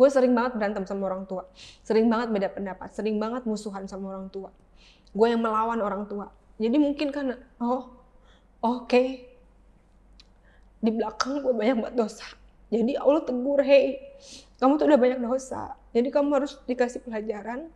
Gue sering banget berantem sama orang tua, sering banget beda pendapat, sering banget musuhan sama orang tua. Gue yang melawan orang tua. Jadi mungkin karena, oke, di belakang gue banyak banget dosa. Jadi Allah tegur, hey, kamu tuh udah banyak dosa. Jadi kamu harus dikasih pelajaran.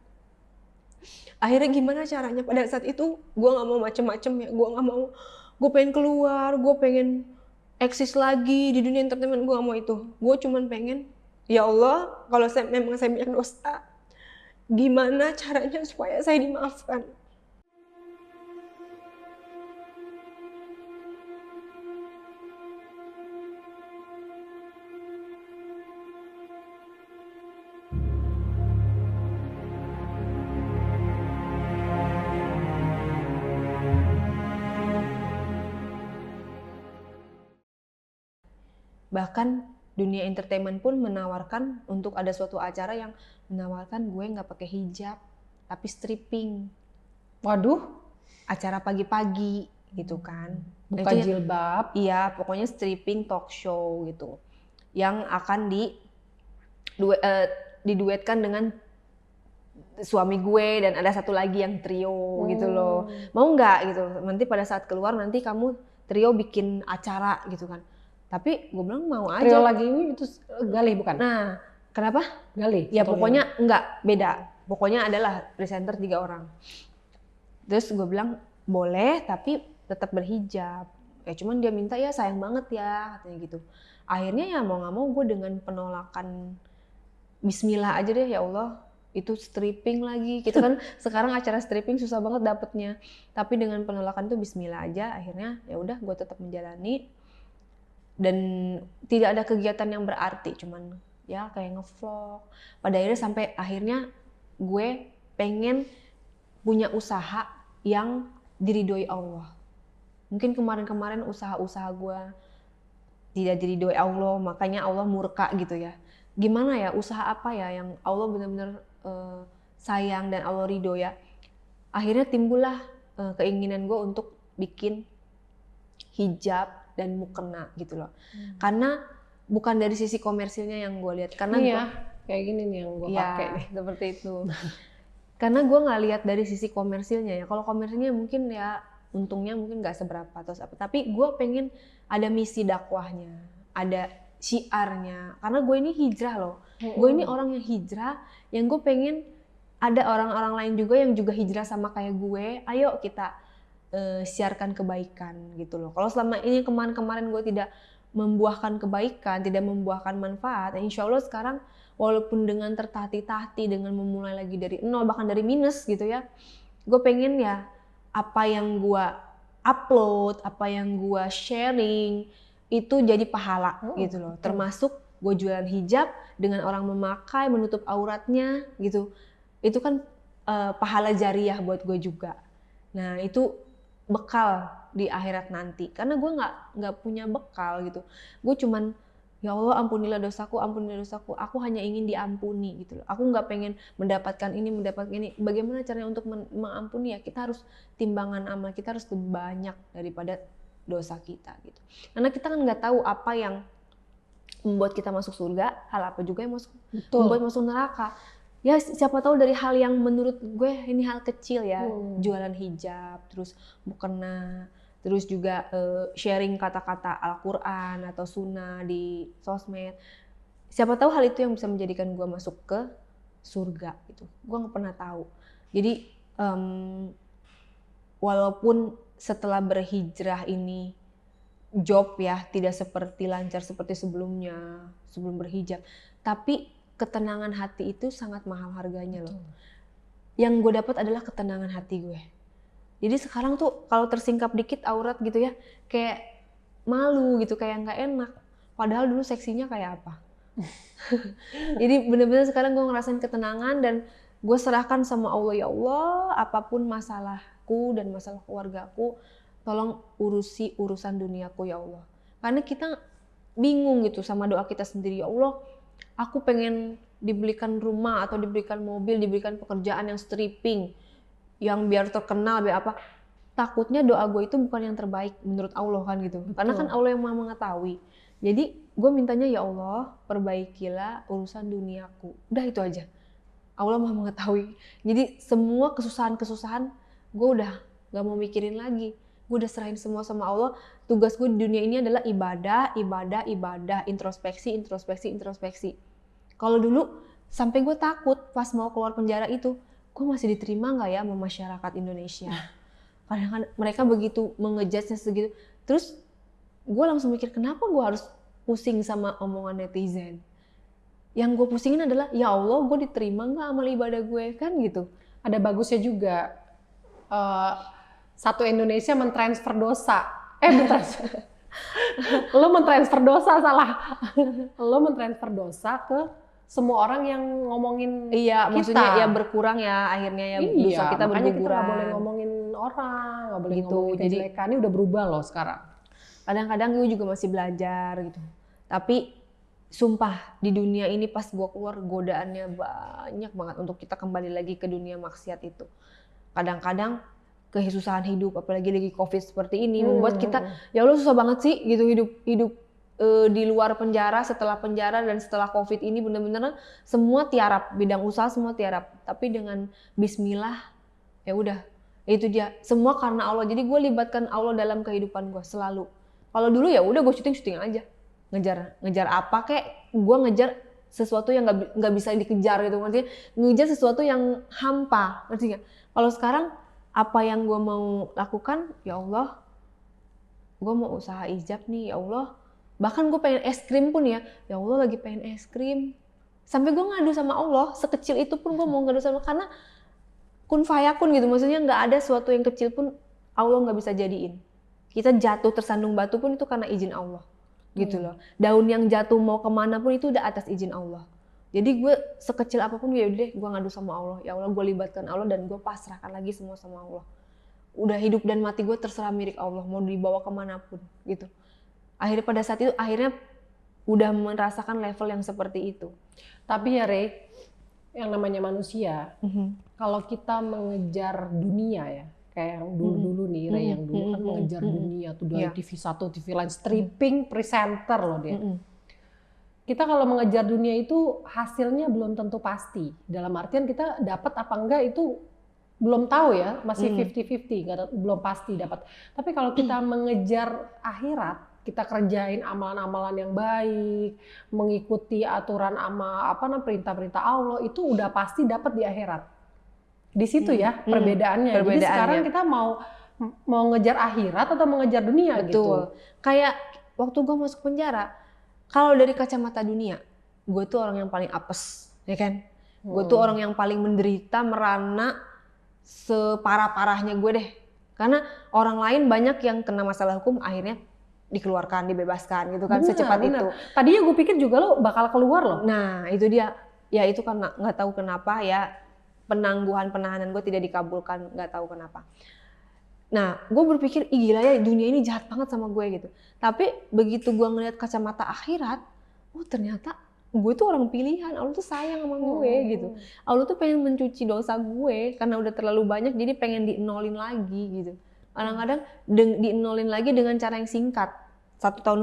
Akhirnya gimana caranya? Pada saat itu gue nggak mau macem-macem ya, gue pengen keluar, gue pengen eksis lagi di dunia entertainment, gue nggak mau itu. Gue cuman pengen, ya Allah, kalau memang saya banyak dosa, gimana caranya supaya saya dimaafkan? Bahkan dunia entertainment pun menawarkan untuk ada suatu acara yang menawarkan gue nggak pakai hijab, tapi stripping. Waduh, acara pagi-pagi gitu kan. Buka jilbab. Iya, pokoknya stripping talk show gitu. Yang akan diduetkan dengan suami gue dan ada satu lagi yang trio gitu loh. Mau nggak gitu? Nanti pada saat keluar nanti kamu trio bikin acara gitu kan. Tapi gue bilang mau aja. Trio lagi ini itu Galih bukan? Nah, kenapa? Galih. Ya pokoknya enggak, beda. Pokoknya adalah presenter 3 orang. Terus gue bilang boleh tapi tetap berhijab. Ya cuman dia minta ya sayang banget ya katanya gitu. Akhirnya ya mau nggak mau gue dengan penolakan Bismillah aja deh, ya Allah. Itu stripping lagi gitu kan. Sekarang acara stripping susah banget dapetnya. Tapi dengan penolakan tuh Bismillah aja. Akhirnya ya udah gue tetap menjalani. Dan tidak ada kegiatan yang berarti, cuman ya kayak ngevlog. Pada akhirnya sampai akhirnya gue pengen punya usaha yang diridhoi Allah. Mungkin kemarin-kemarin usaha-usaha gue tidak diridhoi Allah, makanya Allah murka gitu ya. Gimana ya, usaha apa ya yang Allah benar-benar sayang dan Allah ridho ya. Akhirnya timbullah keinginan gue untuk bikin hijab dan mukena gitu loh. Karena bukan dari sisi komersilnya yang gue lihat, karena iya, kayak gini nih yang gue pakai nih. Seperti itu. Karena gue nggak lihat dari sisi komersilnya ya. Kalau komersilnya mungkin ya untungnya mungkin nggak seberapa atau apa. Tapi gue pengen ada misi dakwahnya, ada syiarnya. Karena gue ini hijrah loh. Gue ini orang yang hijrah, yang gue pengen ada orang-orang lain juga yang juga hijrah sama kayak gue. Ayo kita siarkan kebaikan gitu loh. Kalau selama ini kemarin gue tidak membuahkan kebaikan, tidak membuahkan manfaat, insya Allah sekarang walaupun dengan tertatih-tatih, dengan memulai lagi dari nol, bahkan dari minus gitu ya, gue pengen ya apa yang gue upload, apa yang gue sharing, itu jadi pahala gitu loh. Termasuk gue jualan hijab dengan orang memakai, menutup auratnya gitu. Itu kan pahala jariah buat gue juga. Nah itu bekal di akhirat nanti, karena gue nggak punya bekal gitu. Gue cuman ya Allah ampunilah dosaku, aku hanya ingin diampuni gitu loh. Aku nggak pengen mendapatkan ini. Bagaimana caranya untuk mengampuni ya? Kita harus timbangan amal kita harus lebih banyak daripada dosa kita gitu. Karena kita kan nggak tahu apa yang membuat kita masuk surga, hal apa juga yang membuat masuk neraka. Ya siapa tahu dari hal yang menurut gue ini hal kecil ya, jualan hijab, terus mukena, terus juga sharing kata-kata Al-Quran atau sunnah di sosmed. Siapa tahu hal itu yang bisa menjadikan gue masuk ke surga gitu. Gue nggak pernah tahu. Jadi walaupun setelah berhijrah ini job ya tidak seperti lancar seperti sebelumnya, sebelum berhijab, tapi ketenangan hati itu sangat mahal harganya loh. Yang gue dapat adalah ketenangan hati gue. Jadi sekarang tuh kalau tersingkap dikit aurat gitu ya, kayak malu gitu, kayak nggak enak. Padahal dulu seksinya kayak apa. Jadi bener-bener sekarang gue ngerasain ketenangan dan gue serahkan sama Allah, ya Allah, apapun masalahku dan masalah keluargaku, tolong urusi urusan duniaku ya Allah. Karena kita bingung gitu sama doa kita sendiri, ya Allah, aku pengen dibelikan rumah atau diberikan mobil, diberikan pekerjaan yang stripping, yang biar terkenal, biar apa. Takutnya doa gue itu bukan yang terbaik menurut Allah kan gitu. Betul. Karena kan Allah yang Maha mengetahui. Jadi gue mintanya ya Allah perbaikilah urusan duniaku. Udah itu aja. Allah Maha mengetahui. Jadi semua kesusahan-kesusahan gue udah gak mau mikirin lagi. Gue udah serahin semua sama Allah. Tugas gue di dunia ini adalah ibadah, introspeksi. Kalau dulu sampai gue takut pas mau keluar penjara itu, gue masih diterima gak ya sama masyarakat Indonesia. Kadang-kadang mereka begitu mengejudge-nya segitu. Terus gue langsung mikir kenapa gue harus pusing sama omongan netizen. Yang gue pusingin adalah ya Allah gue diterima gak amal ibadah gue kan gitu. Ada bagusnya juga. Satu Indonesia mentransfer dosa. Lo mentransfer dosa salah. Lo mentransfer dosa ke semua orang yang ngomongin iya, kita. Maksudnya ya berkurang ya akhirnya ya dosa kita berguguran. Kita nggak boleh ngomongin orang, nggak boleh gitu. ngomongin kejelekan. Ini udah berubah loh sekarang. Kadang-kadang gue juga masih belajar gitu. Tapi sumpah di dunia ini pas gue keluar godaannya banyak banget untuk kita kembali lagi ke dunia maksiat itu. Kadang-kadang kesusahan hidup, apalagi lagi COVID seperti ini, membuat kita, ya Allah susah banget sih gitu hidup di luar penjara, setelah penjara dan setelah COVID ini benar-benar semua tiarap, bidang usaha semua tiarap. Tapi dengan Bismillah, ya udah, itu dia, semua karena Allah. Jadi gue libatkan Allah dalam kehidupan gue selalu. Kalau dulu ya udah gue syuting aja, ngejar apa kek, gue ngejar sesuatu yang nggak bisa dikejar gitu, maksudnya ngejar sesuatu yang hampa, ngerti nggak? Kalau sekarang apa yang gue mau lakukan, ya Allah, gue mau usaha hijab nih, ya Allah. Bahkan gue pengen es krim pun ya Allah lagi pengen es krim. Sampai gue ngadu sama Allah, sekecil itu pun gue mau ngadu sama, karena kun fayakun gitu, maksudnya nggak ada sesuatu yang kecil pun Allah nggak bisa jadiin. Kita jatuh tersandung batu pun itu karena izin Allah, gitu loh. Daun yang jatuh mau kemana pun itu udah atas izin Allah. Jadi gue sekecil apapun ya udah gue ngadu sama Allah. Ya Allah gue libatkan Allah dan gue pasrahkan lagi semua sama Allah. Udah hidup dan mati gue terserah milik Allah, mau dibawa kemanapun gitu. Akhirnya pada saat itu akhirnya udah merasakan level yang seperti itu. Tapi ya Rey, yang namanya manusia, kalau kita mengejar dunia ya, kayak yang dulu-dulu nih Rey, yang dulu kan mengejar dunia tuh dari TV 1, TV lain, stripping presenter loh dia. Kita kalau mengejar dunia itu hasilnya belum tentu pasti. Dalam artian kita dapat apa enggak itu belum tahu ya, masih 50-50, belum pasti dapat. Tapi kalau kita mengejar akhirat, kita kerjain amalan-amalan yang baik, mengikuti aturan perintah-perintah Allah, itu udah pasti dapat di akhirat. Di situ ya perbedaannya. Jadi sekarang kita mau ngejar akhirat atau mengejar dunia. Betul. Gitu. Kayak waktu gue masuk penjara, kalau dari kacamata dunia, gue tuh orang yang paling apes, ya kan? Gue tuh orang yang paling menderita, merana, separah-parahnya gue deh. Karena orang lain banyak yang kena masalah hukum, akhirnya dikeluarkan, dibebaskan gitu kan, secepat itu. Tadinya gue pikir juga lo bakal keluar loh. Nah itu dia, ya itu karena nggak tahu kenapa ya, penahanan gue tidak dikabulkan, nggak tahu kenapa. Nah, gue berpikir, gila ya dunia ini jahat banget sama gue gitu. Tapi begitu gue ngeliat kacamata akhirat, ternyata gue tuh orang pilihan, Allah tuh sayang sama gue gitu. Allah tuh pengen mencuci dosa gue karena udah terlalu banyak, jadi pengen dienolin lagi gitu. Kadang-kadang dienolin lagi dengan cara yang singkat. 1,5 tahun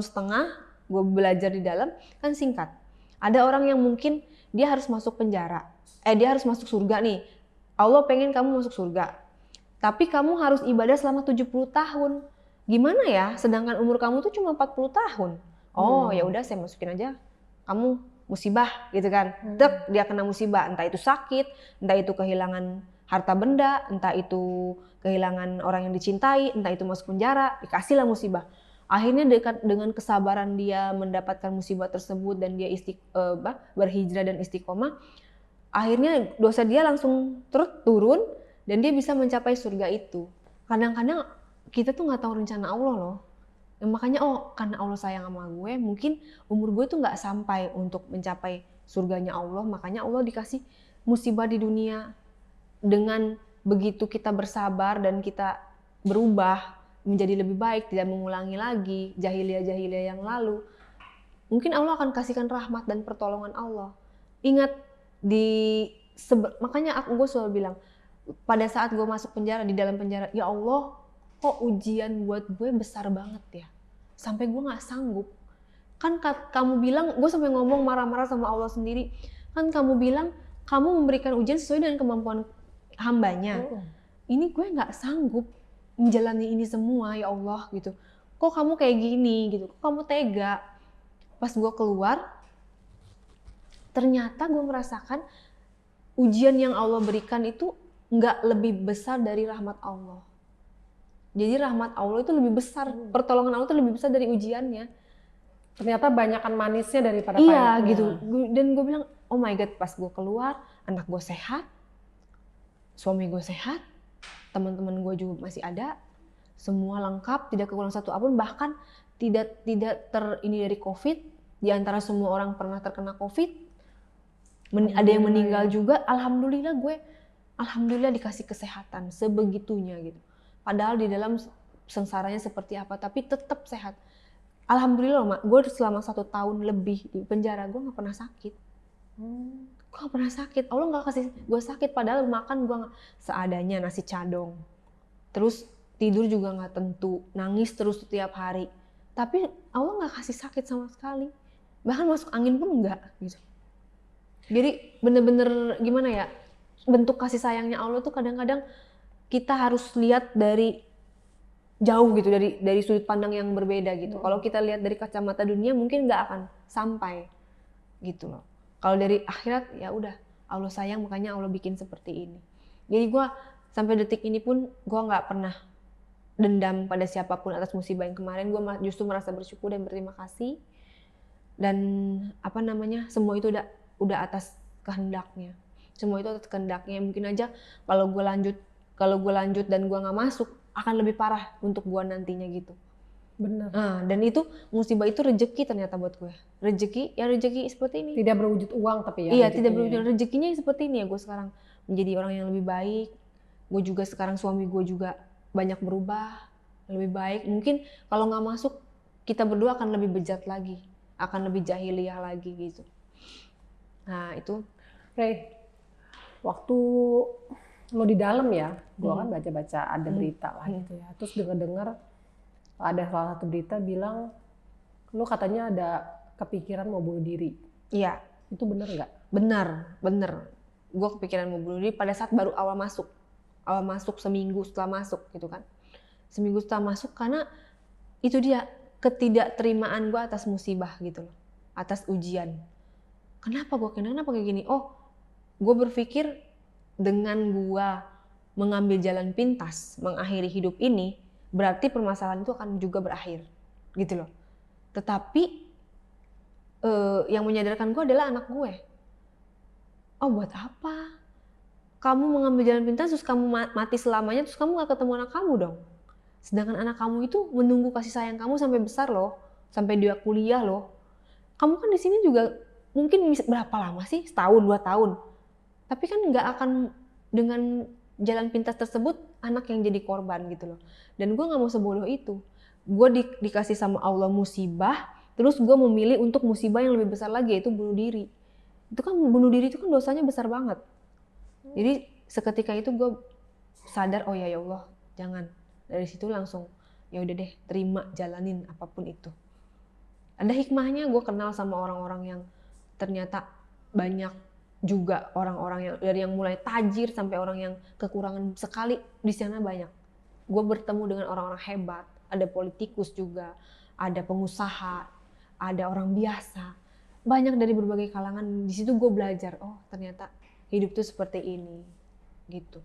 gue belajar di dalam, kan singkat. Ada orang yang mungkin dia harus masuk penjara, dia harus masuk surga nih. Allah pengen kamu masuk surga. Tapi kamu harus ibadah selama 70 tahun. Gimana ya? Sedangkan umur kamu tuh cuma 40 tahun. Oh, ya udah saya masukin aja. Kamu musibah gitu kan. Tek, dia kena musibah, entah itu sakit, entah itu kehilangan harta benda, entah itu kehilangan orang yang dicintai, entah itu masuk penjara, dikasihlah musibah. Akhirnya dengan kesabaran dia mendapatkan musibah tersebut dan dia berhijrah dan istiqomah, akhirnya dosa dia langsung turun dan dia bisa mencapai surga itu. Kadang-kadang kita tuh nggak tahu rencana Allah loh. Makanya karena Allah sayang sama gue, mungkin umur gue tuh nggak sampai untuk mencapai surganya Allah. Makanya Allah dikasih musibah di dunia. Dengan begitu kita bersabar dan kita berubah menjadi lebih baik, tidak mengulangi lagi jahiliyah-jahiliyah yang lalu, mungkin Allah akan kasihkan rahmat dan pertolongan Allah. Ingat makanya gue selalu bilang, pada saat gue masuk penjara, di dalam penjara, ya Allah, kok ujian buat gue besar banget ya, sampai gue nggak sanggup. Kan kamu bilang, gue sampai ngomong marah-marah sama Allah sendiri, kan kamu bilang kamu memberikan ujian sesuai dengan kemampuan hambanya. Ini gue nggak sanggup menjalani ini semua, ya Allah gitu. Kok kamu kayak gini gitu, kok kamu tega. Pas gue keluar, ternyata gue merasakan ujian yang Allah berikan itu nggak lebih besar dari rahmat Allah. Jadi rahmat Allah itu lebih besar, pertolongan Allah itu lebih besar dari ujiannya. Ternyata banyakan manisnya daripada iya pahitnya. Gitu. Dan gue bilang, oh my God, pas gue keluar, anak gue sehat, suami gue sehat, teman-teman gue juga masih ada, semua lengkap, tidak kekurangan satu apapun, bahkan tidak ini dari COVID. Di antara semua orang pernah terkena COVID, ada yang meninggal juga. Alhamdulillah dikasih kesehatan sebegitunya gitu. Padahal di dalam sengsaranya seperti apa, tapi tetap sehat. Alhamdulillah, Mak, gue selama 1 tahun lebih di penjara, gue nggak pernah sakit. Gue nggak pernah sakit. Allah nggak kasih gue sakit, padahal makan gue seadanya, nasi cadong. Terus tidur juga nggak tentu, nangis terus setiap hari. Tapi Allah nggak kasih sakit sama sekali. Bahkan masuk angin pun enggak gitu. Jadi bener-bener gimana ya, bentuk kasih sayangnya Allah tuh kadang-kadang kita harus lihat dari jauh gitu, dari sudut pandang yang berbeda gitu. Kalau kita lihat dari kacamata dunia mungkin nggak akan sampai gitu loh. Kalau dari akhirat ya udah, Allah sayang makanya Allah bikin seperti ini. Jadi gue sampai detik ini pun gue nggak pernah dendam pada siapapun atas musibah yang kemarin. Gue justru merasa bersyukur dan berterima kasih. Dan semua itu udah atas kehendaknya. Semua itu atas kehendaknya. Mungkin aja kalau gue lanjut dan gue nggak masuk, akan lebih parah untuk gue nantinya gitu. Benar. Dan itu musibah itu rezeki ternyata buat gue. Rezeki seperti ini. Tidak berwujud uang tapi ya. Iya, tidak berwujud. Rezekinya seperti ini ya, gue sekarang menjadi orang yang lebih baik. Gue juga sekarang, suami gue juga banyak berubah, lebih baik. Mungkin kalau nggak masuk, kita berdua akan lebih bejat lagi, akan lebih jahiliyah lagi gitu. Nah itu. Rey, waktu lo di dalam ya, gue kan baca-baca ada berita lah gitu ya. Terus dengar ada salah satu berita bilang lo katanya ada kepikiran mau bunuh diri. Iya. Itu bener nggak? Bener. Gue kepikiran mau bunuh diri pada saat baru awal masuk seminggu setelah masuk gitu kan. Seminggu setelah masuk, karena itu dia ketidakterimaan gue atas musibah gitu loh, atas ujian. Kenapa kayak gini? Oh, gue berpikir dengan gue mengambil jalan pintas, mengakhiri hidup ini, berarti permasalahan itu akan juga berakhir, gitu loh. Tetapi yang menyadarkan gue adalah anak gue. Oh, buat apa? Kamu mengambil jalan pintas, terus kamu mati selamanya, terus kamu gak ketemu anak kamu dong. Sedangkan anak kamu itu menunggu kasih sayang kamu sampai besar loh, sampai dia kuliah loh. Kamu kan di sini juga mungkin berapa lama sih? Setahun, 2 tahun. Tapi kan nggak akan dengan jalan pintas tersebut anak yang jadi korban gitu loh. Dan gue nggak mau sebodoh itu. Gue dikasih sama Allah musibah, terus gue memilih untuk musibah yang lebih besar lagi, yaitu bunuh diri. Itu kan bunuh diri itu kan dosanya besar banget. Jadi seketika itu gue sadar, oh ya Allah, jangan. Dari situ langsung ya udah deh, terima, jalanin apapun itu. Ada hikmahnya, gue kenal sama orang-orang yang ternyata banyak juga, orang-orang yang dari yang mulai tajir sampai orang yang kekurangan sekali, di sana banyak. Gue bertemu dengan orang-orang hebat, ada politikus juga, ada pengusaha, ada orang biasa, banyak dari berbagai kalangan. Di situ gue belajar, oh ternyata hidup tuh seperti ini, gitu.